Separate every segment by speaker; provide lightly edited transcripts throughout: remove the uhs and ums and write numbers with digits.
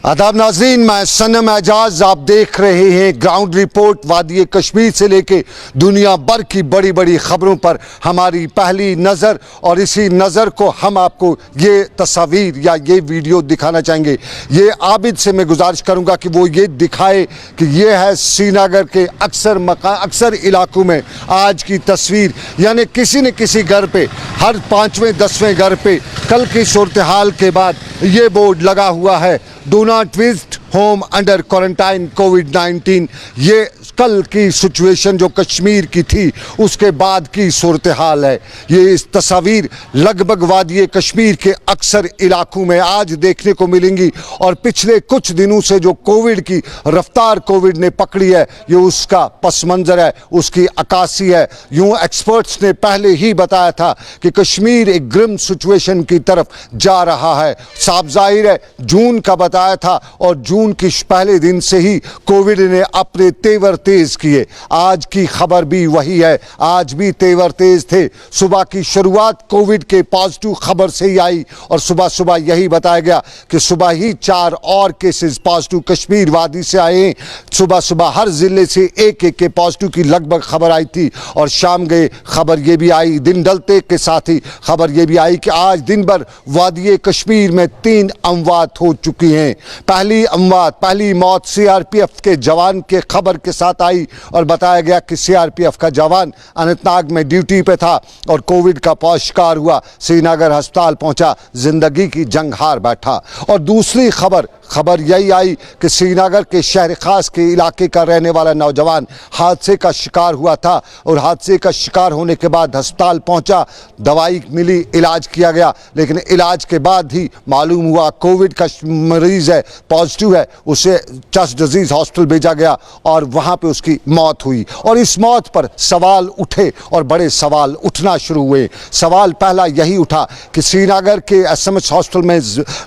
Speaker 1: आदाब नाज़रीन, मैं सनम एजाज, आप देख रहे हैं ग्राउंड रिपोर्ट। वादी कश्मीर से लेके दुनिया भर की बड़ी बड़ी खबरों पर हमारी पहली नज़र, और इसी नज़र को हम आपको ये तस्वीर या ये वीडियो दिखाना चाहेंगे। ये आबिद से मैं गुजारिश करूँगा कि वो ये दिखाए कि ये है श्रीनगर के अक्सर इलाकों में आज की तस्वीर। यानी किसी न किसी घर पे, हर 5वें 10वें घर पे कल की सूरत हाल के बाद ये बोर्ड लगा हुआ है, do not visit home under quarantine कोविड-19। ये कल की सिचुएशन जो कश्मीर की थी उसके बाद की सूरत हाल है। ये इस तस्वीर लगभग वादी कश्मीर के अक्सर इलाकों में आज देखने को मिलेंगी, और पिछले कुछ दिनों से जो कोविड की रफ्तार कोविड ने पकड़ी है, ये उसका पस मंज़र है, उसकी अक्कासी है। यूँ एक्सपर्ट्स ने पहले ही बताया था कि कश्मीर एक ग्रिम सिचुएशन की तरफ जा रहा है। साफ जाहिर है, जून का बताया था, और जून की पहले दिन से ही कोविड ने अपने तेवर तेज किए। आज की खबर भी वही है, आज भी तेवर तेज थे। सुबह की शुरुआत कोविड के पॉजिटिव खबर से ही आई, और सुबह सुबह यही बताया गया कि सुबह ही 4 और केसेस पॉजिटिव कश्मीर वादी से आए। सुबह सुबह हर जिले से एक के पॉजिटिव की लगभग खबर आई थी, और शाम गए खबर ये भी आई, दिन ढलते के साथ ही खबर ये भी आई कि आज दिन भर वादी कश्मीर में 3 अमवात हो चुकी हैं। पहली मौत सीआरपीएफ के जवान के खबर के साथ आई, और बताया गया कि सीआरपीएफ का जवान अनंतनाग में ड्यूटी पे था और कोविड का शिकार हुआ, श्रीनगर अस्पताल पहुंचा, जिंदगी की जंग हार बैठा। और दूसरी खबर यही आई कि श्रीनगर के शहर खास के इलाके का रहने वाला नौजवान हादसे का शिकार हुआ था, और हादसे का शिकार होने के बाद अस्पताल पहुंचा, दवाई मिली, इलाज किया गया, लेकिन इलाज के बाद ही मालूम हुआ कोविड का मरीज है, पॉजिटिव है, उसे चेस्ट डिजीज हॉस्पिटल भेजा गया और वहां पे उसकी मौत हुई। और इस मौत पर सवाल उठे, और बड़े सवाल उठना शुरू हुए। सवाल पहला यही उठा कि श्रीनगर के एसएमएच हॉस्पिटल में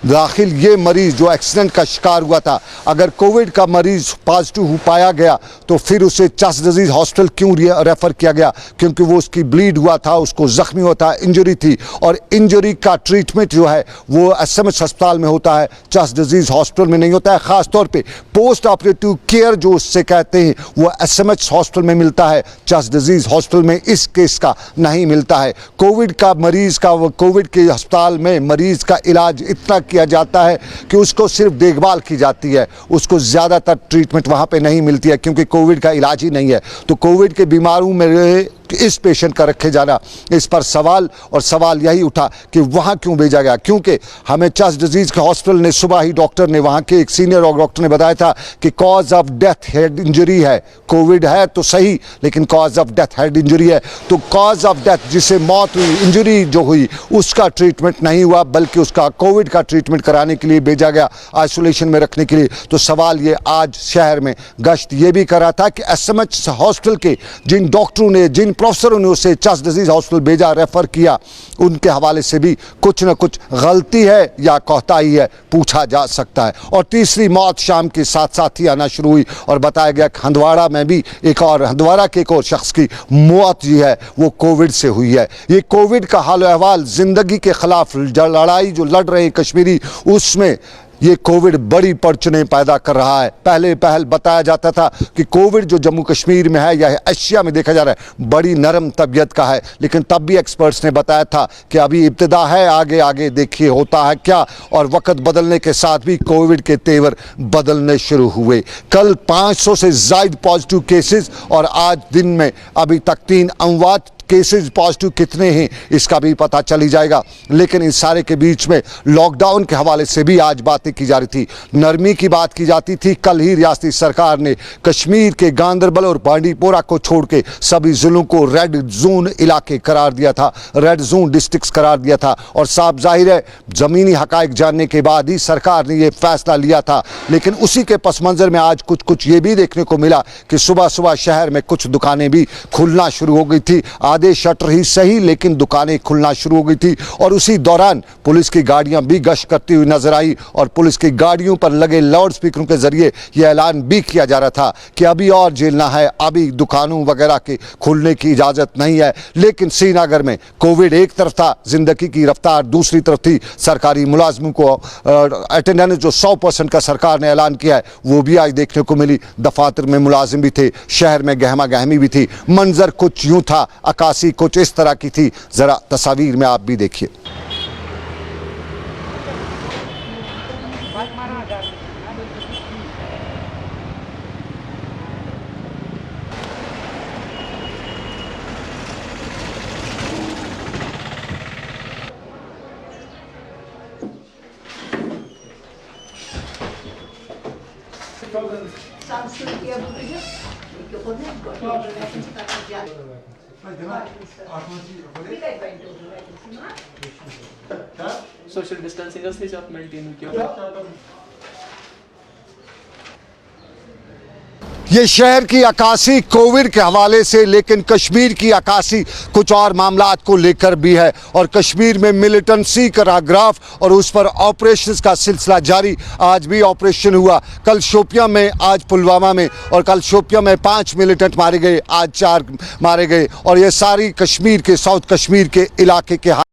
Speaker 1: दाखिल ये मरीज जो एक्सीडेंट का शिकार हुआ था, अगर कोविड का मरीज पॉजिटिव हो पाया गया तो फिर उसे चेस्ट डिजीज हॉस्पिटल क्यों रेफर किया गया? क्योंकि वो उसकी ब्लीड हुआ था, उसको जख्मी हुआ था, इंजरी थी, और इंजरी का ट्रीटमेंट जो है वो एसएमएच अस्पताल में होता है, चेस्ट डिजीज हॉस्पिटल में नहीं होता है। खास तौर पे पोस्ट ऑपरेटिव केयर जो उससे कहते हैं वो एसएमएच हॉस्पिटल में मिलता है, चेस्ट डिजीज हॉस्पिटल में इस केस का नहीं मिलता है। कोविड का मरीज का कोविड के अस्पताल में मरीज का इलाज इतना किया जाता है कि उसको सिर्फ देखभाल की जाती है, उसको ज़्यादातर ट्रीटमेंट वहाँ पे नहीं मिलती है, क्योंकि कोविड का इलाज ही नहीं है। तो कोविड के बीमारों में इस पेशेंट का रखे जाना, इस पर सवाल यही उठा कि वहाँ क्यों भेजा गया? क्योंकि हमें चेस्ट डिजीज़ के हॉस्पिटल ने सुबह ही डॉक्टर ने, वहाँ के एक सीनियर डॉक्टर ने बताया था कि cause of death head injury है। कोविड है तो सही, लेकिन cause of death head injury है, तो कॉज ऑफ डेथ जिसे मौत हुई, इंजरी जो हुई, उसका ट्रीटमेंट नहीं हुआ, बल्कि उसका कोविड का ट्रीटमेंट कराने के लिए भेजा गया, आइसोलेशन में रखने के लिए। तो सवाल ये आज शहर में गश्त ये भी करा था कि एसएमएच हॉस्पिटल के जिन डॉक्टरों ने, जिन प्रोफेसरों ने उसे चेस्ट डिजीज हॉस्पिटल भेजा, रेफर किया, उनके हवाले से भी कुछ न कुछ गलती है या कोताही है, पूछा जा सकता है। और तीसरी मौत शाम के साथ ही आना शुरू हुई, और बताया गया कि हंदवाड़ा में भी हंदवाड़ा के एक और शख्स की मौत जी है वो कोविड से हुई है। ये कोविड का हाल अहवाल, जिंदगी के खिलाफ लड़ाई जो लड़ रहे हैं कश्मीरी, उसमें ये कोविड बड़ी पड़चने पैदा कर रहा है। पहल बताया जाता था कि कोविड जो जम्मू कश्मीर में है या एशिया में देखा जा रहा है बड़ी नरम तबीयत का है, लेकिन तब भी एक्सपर्ट्स ने बताया था कि अभी इब्तिदा है, आगे आगे देखिए होता है क्या। और वक्त बदलने के साथ भी कोविड के तेवर बदलने शुरू हुए। कल 500 से ज़ायद पॉजिटिव केसेस, और आज दिन में अभी तक 3 अमवात। केसेस पॉजिटिव कितने हैं इसका भी पता चली जाएगा। लेकिन इस सारे के बीच में लॉकडाउन के हवाले से भी आज बातें की जा रही थी, नरमी की बात की जाती थी। कल ही रियासती सरकार ने कश्मीर के गांदरबल और बांडीपोरा को छोड़ के सभी जिलों को रेड जोन इलाके करार दिया था, रेड जोन डिस्ट्रिक्ट्स करार दिया था। और साफ जाहिर है ज़मीनी हकाइक जानने के बाद ही सरकार ने यह फैसला लिया था। लेकिन उसी के पस मंज़र में आज कुछ ये भी देखने को मिला कि सुबह सुबह शहर में कुछ दुकानें भी खुलना शुरू हो गई थी। आधे शटर ही सही लेकिन दुकानें खुलना शुरू हो गई थी और उसी दौरान पुलिस की गाड़ियां भी गश्त करती हुई नजर आई और पुलिस की गाड़ियों पर लगे लाउड स्पीकरों के जरिए यह ऐलान भी किया जा रहा था कि अभी और झेलना है, अभी दुकानों वगैरह के खुलने की इजाजत नहीं है। लेकिन श्रीनगर में कोविड एक तरफ था, जिंदगी की रफ्तार दूसरी तरफ थी। सरकारी मुलाजमों को अटेंडेंस जो 100% का सरकार ने ऐलान किया है वो भी आज देखने को मिली। दफातर में मुलाजिम भी थे, शहर में गहमा गहमी भी थी। मंजर कुछ यूं था, अक्कासी कुछ इस तरह की थी। जरा तस्वीर में आप भी देखिए।
Speaker 2: सोशल डिस्टेंसिंग से आप मेंटेन किया।
Speaker 1: ये शहर की अक्कासी कोविड के हवाले से, लेकिन कश्मीर की अक्कासी कुछ और मामलात को लेकर भी है और कश्मीर में मिलिटेंसी का राग्राफ और उस पर ऑपरेशंस का सिलसिला जारी। आज भी ऑपरेशन हुआ, कल शोपियां में, आज पुलवामा में और कल शोपियां में 5 मिलिटेंट मारे गए, आज 4 मारे गए और ये सारी कश्मीर के, साउथ कश्मीर के इलाके के